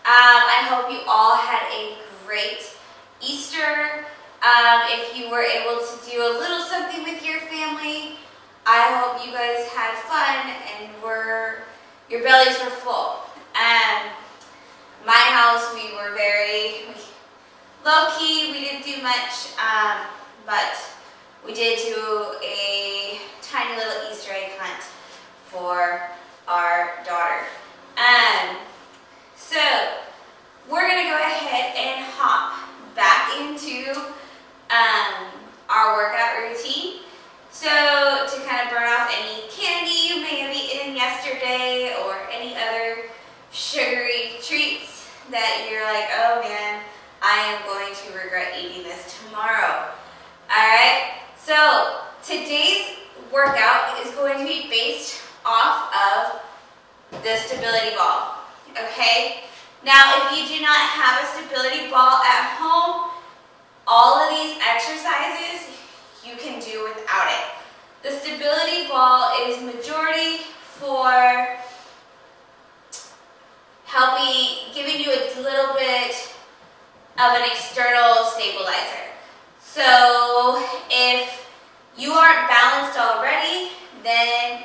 I hope you all had a great Easter. If you were able to do a little something with your family, I hope you guys had fun and your bellies were full. My house, we were very low-key. We didn't do much, but we did do a tiny little Easter egg hunt for our daughter. So we're going to go ahead and hop back into our workout routine. So to kind of burn off any candy you may have eaten yesterday or any other sugary treats that you're like, oh man, I am going to regret eating this tomorrow. Alright, so today's workout is going to be based off of the stability ball. Okay, now if you do not have a stability ball at home, all of these exercises you can do without it. The stability ball is majority for giving you a little bit of an external stabilizer. So if you aren't balanced already, then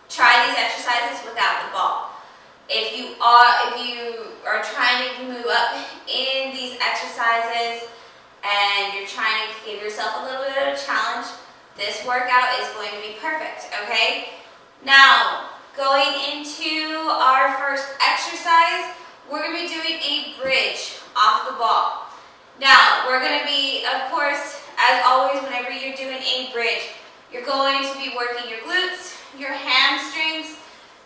try these exercises without the ball. If you are trying to move up in these exercises and you're trying to give yourself a little bit of a challenge, this workout is going to be perfect, okay? Now, going into our first exercise, we're going to be doing a bridge off the ball. Now, we're going to be, of course, as always, whenever you're doing a bridge, you're going to be working your glutes, your hamstrings,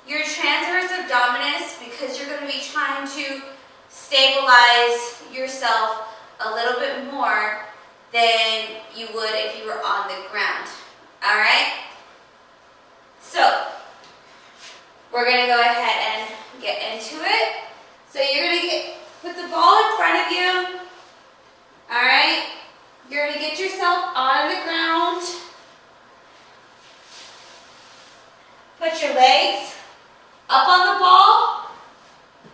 your transverse abdominis, because you're going to be trying to stabilize yourself a little bit more than you would if you were on the ground. Alright? So, we're going to go ahead and get into it. So you're going to put the ball in front of you. Alright? You're going to get yourself on the ground. Put your legs up on the ball.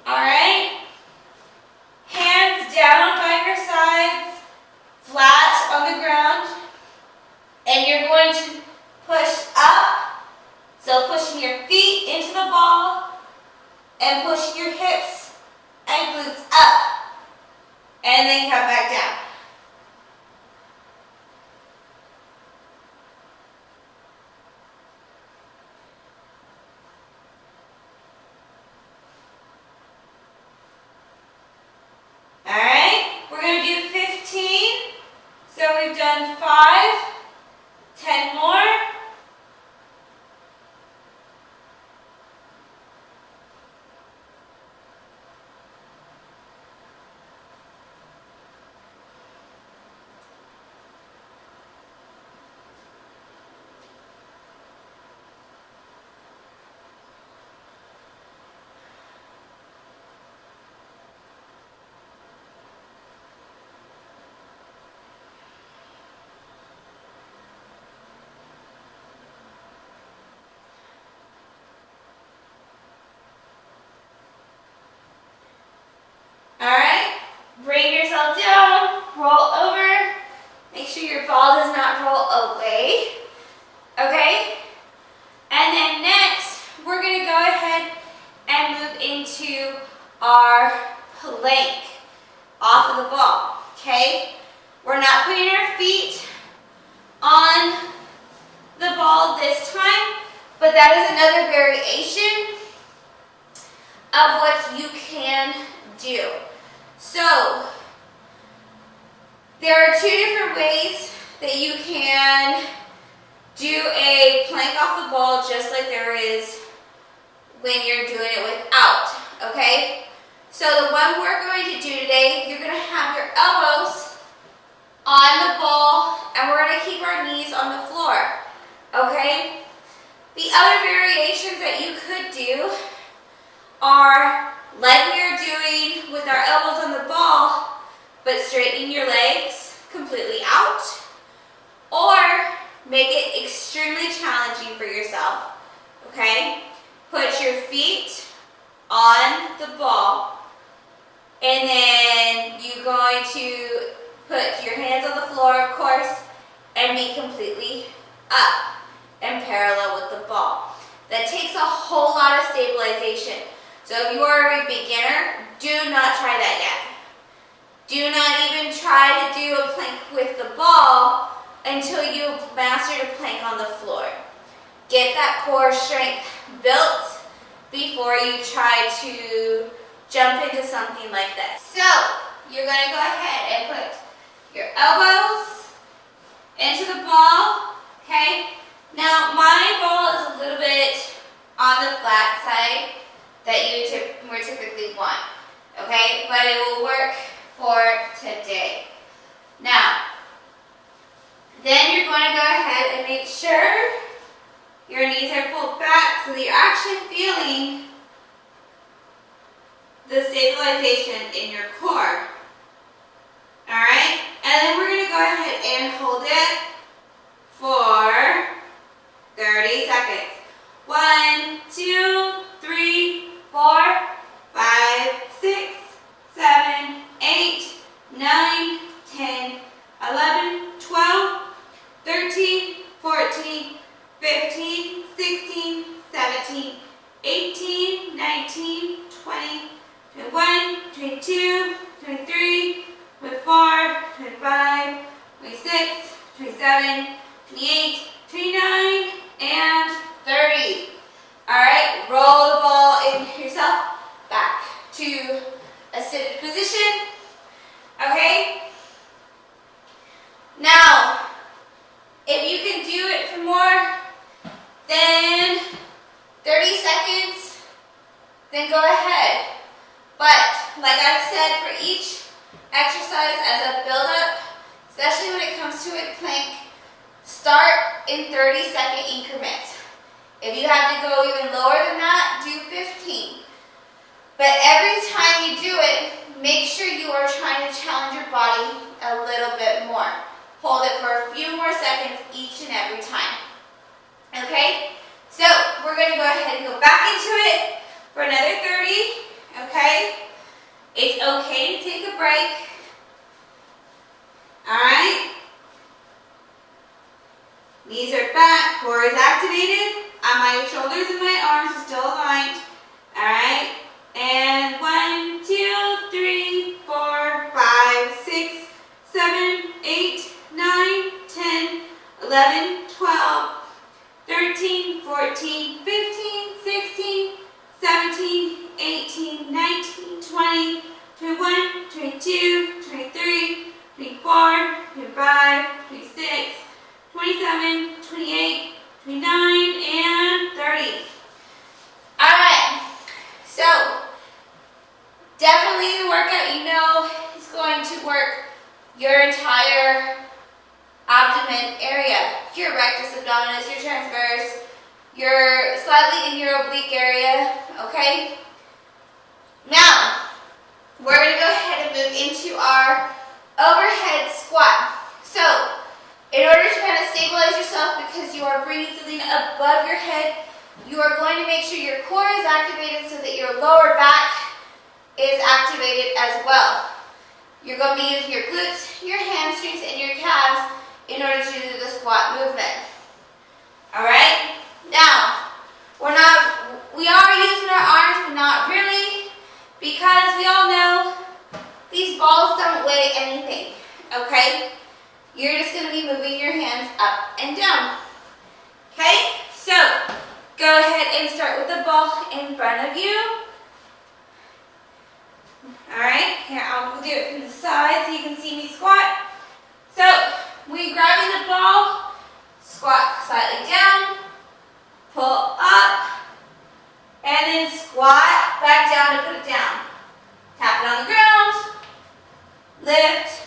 Alright? Hands down by your sides, flat on the ground. And you're going to push up. So pushing your feet into the ball and pushing your hips and glutes up. And then come back down. Alright, we're going to do 15. So we've done 5, 10 more. Alright, bring yourself down, roll over, make sure your ball does not roll away, okay? And then next, we're going to go ahead and move into our plank off of the ball, okay? We're not putting our feet on the ball this time, but that is another variation of what you can do. So, there are 2 different ways that you can do a plank off the ball, just like there is when you're doing it without, okay? So the one we're going to do today, you're going to have your elbows on the ball, and we're going to keep our knees on the floor, okay? The other variations that you could do are like we are doing with our elbows on the ball, but straightening your legs completely out, or make it extremely challenging for yourself, okay? Put your feet on the ball, And then you're going to put your hands on the floor, of course, and be completely up and parallel with the ball. That takes a whole lot of stabilization. So if you are a beginner, do not try that yet. Do not even try to do a plank with the ball until you master the plank on the floor. Get that core strength built before you try to jump into something like this. So you're going to go ahead and put your elbows into the ball, okay? Now my ball is a little bit on the flat side that you more typically want, okay? But it will work for today. Now, then you're going to go ahead and make sure your knees are pulled back so that you're actually feeling the stabilization in your core. Alright? And then we're going to go ahead and hold it for 30 seconds. 1, 2, 3, 4, 5, 6, 7, 8, 9, 10, 11, 12, 13, 14, 15, 16, 17, 18, 19, 20, 21, 22, 23, 24, 25, 26, 27, 28, 29, and 30. Alright, roll the ball in yourself back to a seated position. Okay? Now, if you can do it for more than 30 seconds, then go ahead. But, like I've said, for each exercise as a build-up, especially when it comes to a plank, start in 30-second increments. If you have to go even lower than that, do 15. But every time you do it, make sure you are trying to challenge your body a little bit more. Hold it for a few more seconds each and every time. Okay? So, we're going to go ahead and go back into it for another 30. Okay? It's okay to take a break. Alright? Knees are back, core is activated. My shoulders and my arms are still aligned. Alright? And 1, 2, 3, 4, 5, 6, 7, 8, 9, 10, 11, 12, 13, 14, 15, 16, 17, 18, 19, 20, 21, 22, 23, 24, 25, 26, 27, 28, 29, and 30. Alright, so definitely the workout you know is going to work your entire abdomen area, your rectus abdominis, your transverse, your slightly in your oblique area, okay? Now, we're going to go ahead and move into our overhead squat. So, in order to kind of stabilize yourself because you are bringing something above your head, you are going to make sure your core is activated so that your lower back is activated as well. You're going to be using your glutes, your hamstrings, and your calves in order to do the squat movement. Alright? Now, we are using our arms, but not really, because we all know these balls don't weigh anything. Okay? You're just going to be moving your hands up and down. Okay? So, go ahead and start with the ball in front of you. Alright, here I'll do it from the side so you can see me squat. So, we're grabbing the ball, squat slightly down, pull up, and then squat back down to put it down. Tap it on the ground, lift,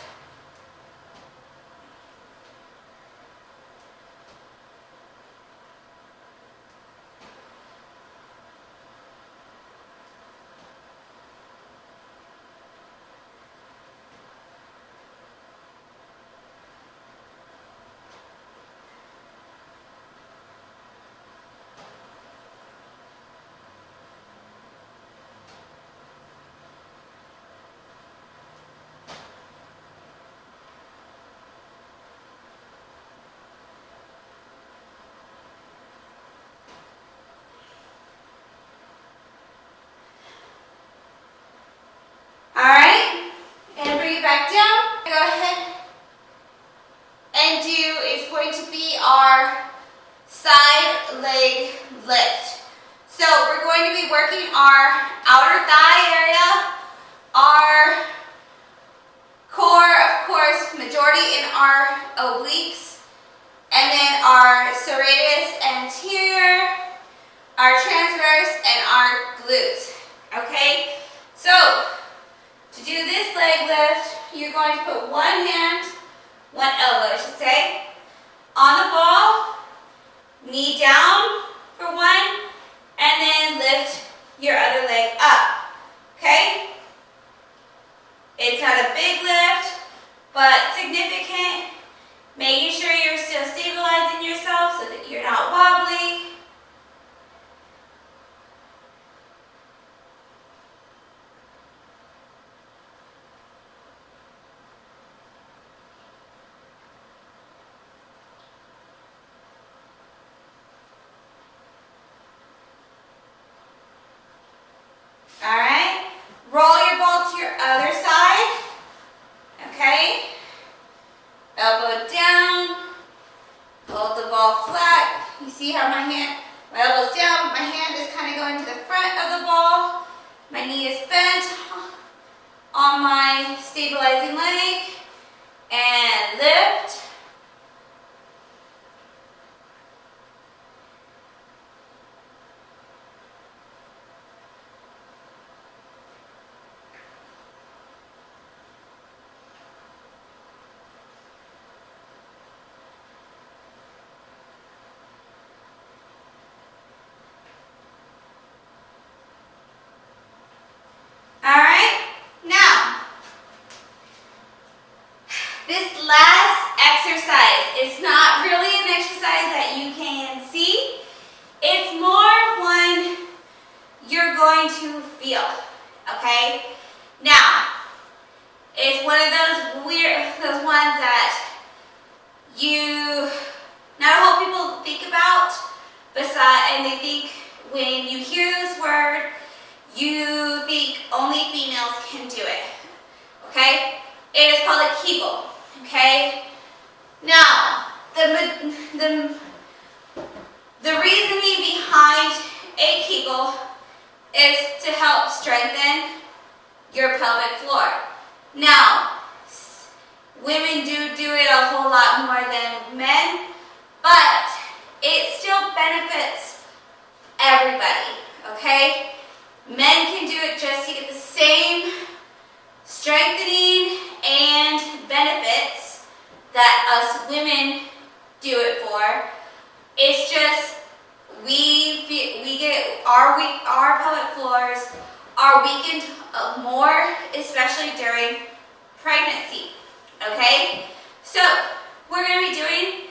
leg lift. So we're going to be working our outer thigh area, our core, of course, majority in our obliques, and then our serratus anterior, our transverse, and our glutes. Okay? So, to do this leg lift, you're going to put one hand, one elbow, I should say, on the ball, knee down for one, and then lift your other leg up. Okay? It's not a big lift, but significant. Making sure you're still stabilizing yourself so that you're not wobbly. All right, roll your ball to your other side, okay? Elbow down, hold the ball flat. You see how my elbow's down, my hand is kind of going to the front of the ball. My knee is bent on my stabilizing leg, and lift. Alright, now, this last exercise is not really an exercise that you can see. It's more one you're going to feel, okay? Now, it's one of those ones that not a whole people think about, and they think when you hear this word, you think only females can do it, okay? It is called a Kegel, okay? Now, the reasoning behind a Kegel is to help strengthen your pelvic floor. Now, women do it a whole lot more than men, but it still benefits everybody, okay? Men can do it just to get the same strengthening and benefits that us women do it for. It's just we get our pelvic floors are weakened more, especially during pregnancy. Okay, so we're going to be doing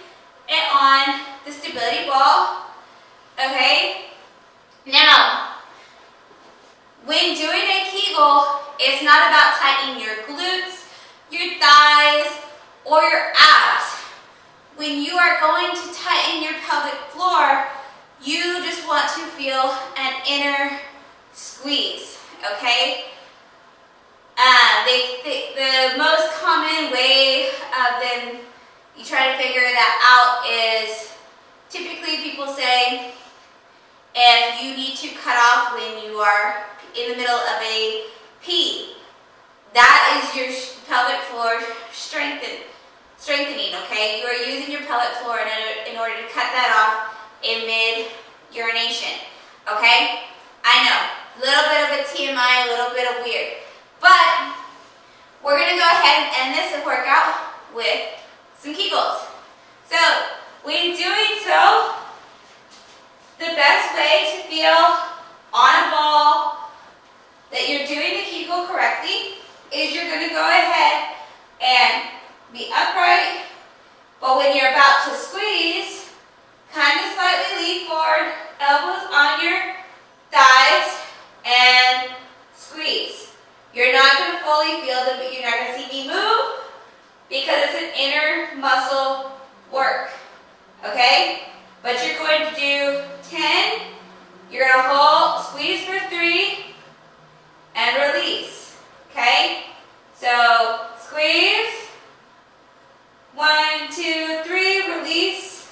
it on the stability ball. Okay, now, when doing a Kegel, it's not about tightening your glutes, your thighs, or your abs. When you are going to tighten your pelvic floor, you just want to feel an inner squeeze, okay? The most common way then you try to figure that out is typically people say if you need to cut off when you are in the middle of a pee, that is your pelvic floor strengthening, okay? You are using your pelvic floor in order to cut that off in mid-urination, okay? I know, a little bit of a TMI, a little bit of weird, but we're going to go ahead and end this workout with some Kegels. So, when doing so, the best way to feel on a ball that you're doing the Kegel correctly is you're going to go ahead and be upright, but when you're about to squeeze, kind of slightly lean forward, elbows on your thighs, and squeeze. You're not going to fully feel them, but you're not going to see me move because it's an inner muscle work, okay? But you're going to do 10, you're going to hold, squeeze for 3, and release, okay? So, squeeze, 1, 2, 3, release,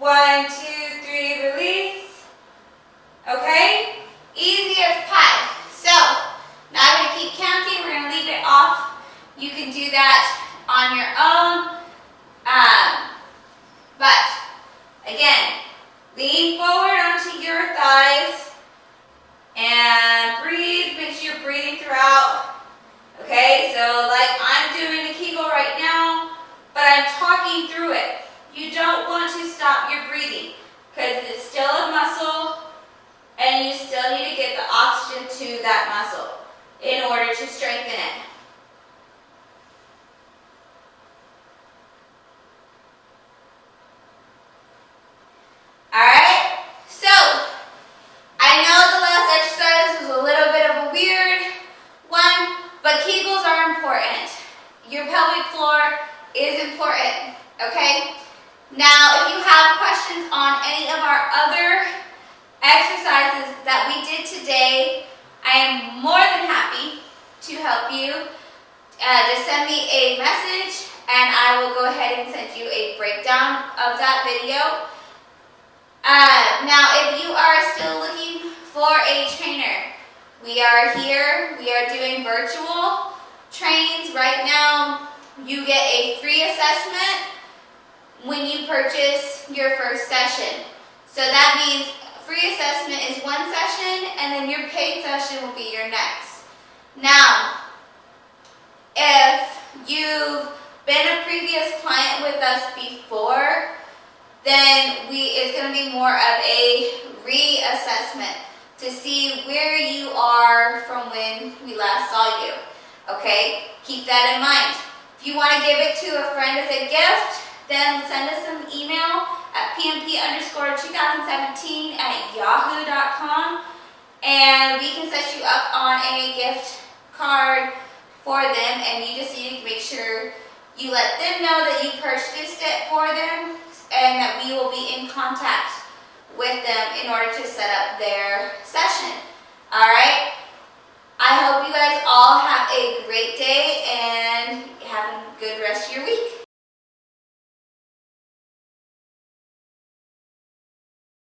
1, 2, 3, release. Okay? Easy as pie. So, now I'm going to keep counting. We're going to leave it off. You can do that on your own. But, again, lean forward onto your thighs and breathe. Make sure you're breathing throughout. Okay, so like I'm doing the Kegel right now, but I'm talking through it. You don't want to stop your breathing because it's still a muscle and you still need to get the oxygen to that muscle in order to strengthen it. Alright, so I know the last exercise was a little bit of a weird one, but Kegels are important. Your pelvic floor is important, okay? Now, if you have questions on any of our other exercises that we did today, I am more than happy to help you. Just send me a message and I will go ahead and send you a breakdown of that video. Now, if you are still looking for a trainer, we are here. We are doing virtual trainings. Right now, you get a free assessment when you purchase your first session. So that means free assessment is one session and then your paid session will be your next. Now, if you've been a previous client with us before, then it's going to be more of a reassessment to see where you are from when we last saw you. Okay? Keep that in mind. If you want to give it to a friend as a gift, then send us an email at pmp_2017@yahoo.com and we can set you up on a gift card for them, and you just need to make sure you let them know that you purchased it for them and that we will be in contact with them in order to set up their session. Alright? I hope you guys all have a great day and